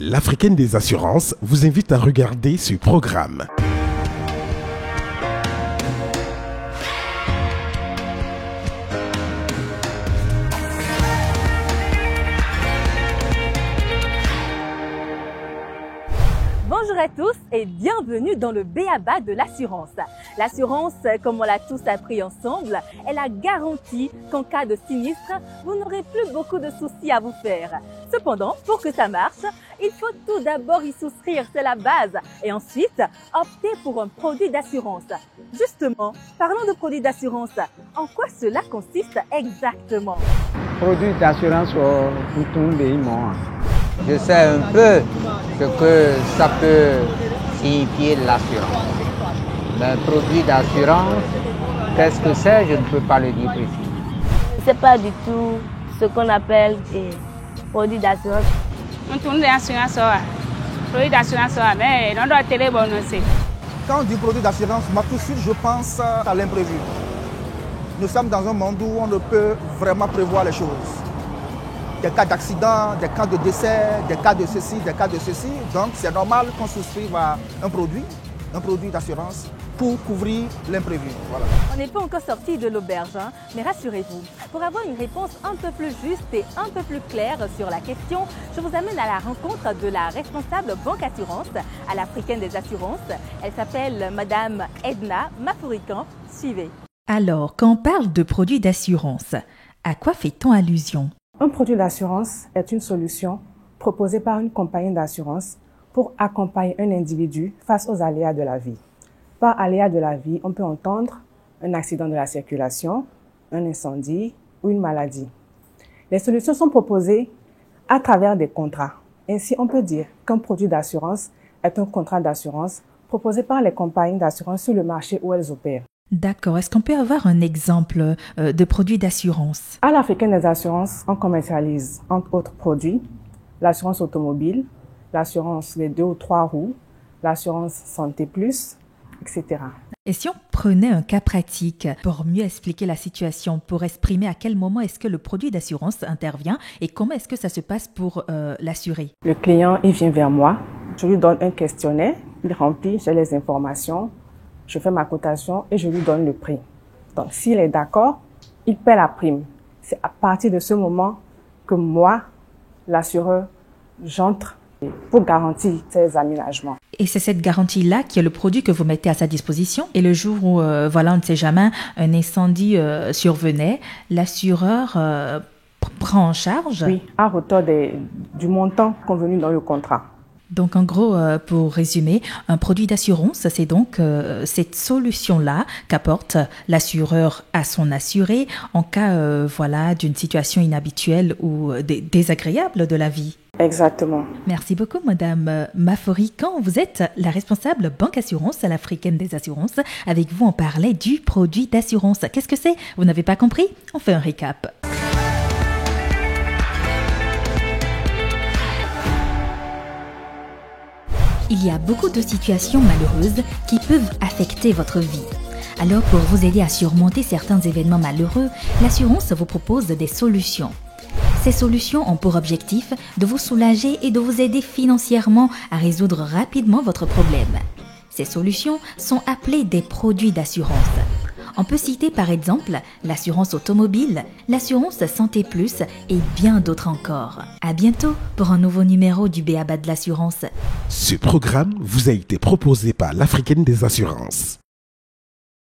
L'Africaine des assurances vous invite à regarder ce programme. Bonjour à tous et bienvenue dans le B.A.B.A. de l'assurance. L'assurance, comme on l'a tous appris ensemble, est la garantie qu'en cas de sinistre, vous n'aurez plus beaucoup de soucis à vous faire. Cependant, pour que ça marche, il faut tout d'abord y souscrire, c'est la base, et ensuite opter pour un produit d'assurance. Justement, parlons de produit d'assurance. En quoi cela consiste exactement? Produit d'assurance pour tout le monde. Je sais un peu ce que ça peut signifier l'assurance. Mais produit d'assurance, qu'est-ce que c'est? Je ne peux pas le dire précis. Je ne sais pas du tout ce qu'on appelle produit d'assurance. Mais on doit télébonner. Quand on dit produit d'assurance, moi tout de suite je pense à l'imprévu. Nous sommes dans un monde où on ne peut vraiment prévoir les choses. Des cas d'accident, des cas de décès, des cas de ceci, des cas de ceci. Donc c'est normal qu'on souscrive à un produit d'assurance pour couvrir l'imprévu. Voilà. On n'est pas encore sorti de l'auberge, mais rassurez-vous, pour avoir une réponse un peu plus juste et un peu plus claire sur la question, je vous amène à la rencontre de la responsable banque assurance à l'Africaine des assurances. Elle s'appelle Madame Edna Mafurikan. Suivez. Alors, quand on parle de produits d'assurance, à quoi fait-on allusion? Un produit d'assurance est une solution proposée par une compagnie d'assurance pour accompagner un individu face aux aléas de la vie. Par aléas de la vie, on peut entendre un accident de la circulation, un incendie ou une maladie. Les solutions sont proposées à travers des contrats. Ainsi, on peut dire qu'un produit d'assurance est un contrat d'assurance proposé par les compagnies d'assurance sur le marché où elles opèrent. D'accord. Est-ce qu'on peut avoir un exemple de produit d'assurance? À l'Africaine des assurances, on commercialise, entre autres produits, l'assurance automobile, l'assurance des 2 ou 3 roues, l'assurance santé plus, etc. Et si on prenait un cas pratique pour mieux expliquer la situation, pour exprimer à quel moment est-ce que le produit d'assurance intervient et comment est-ce que ça se passe pour l'assurer? Le client, il vient vers moi, je lui donne un questionnaire, il remplit, j'ai les informations, je fais ma cotation et je lui donne le prix. Donc, s'il est d'accord, il paie la prime. C'est à partir de ce moment que moi, l'assureur, j'entre pour garantir ces aménagements. Et c'est cette garantie-là qui est le produit que vous mettez à sa disposition. Et le jour où, on ne sait jamais, un incendie survenait, l'assureur prend en charge? Oui, à hauteur du montant convenu dans le contrat. Donc, en gros, pour résumer, un produit d'assurance, c'est donc cette solution-là qu'apporte l'assureur à son assuré en cas d'une situation inhabituelle ou désagréable de la vie. Exactement. Merci beaucoup, Madame Mafurikan. Vous êtes la responsable banque assurance à l'Africaine des assurances. Avec vous, on parlait du produit d'assurance. Qu'est-ce que c'est? Vous n'avez pas compris? On fait un récap. Il y a beaucoup de situations malheureuses qui peuvent affecter votre vie. Alors, pour vous aider à surmonter certains événements malheureux, l'assurance vous propose des solutions. Ces solutions ont pour objectif de vous soulager et de vous aider financièrement à résoudre rapidement votre problème. Ces solutions sont appelées des produits d'assurance. On peut citer par exemple l'assurance automobile, l'assurance santé plus et bien d'autres encore. À bientôt pour un nouveau numéro du B.A.B.A. de l'assurance. Ce programme vous a été proposé par l'Africaine des assurances.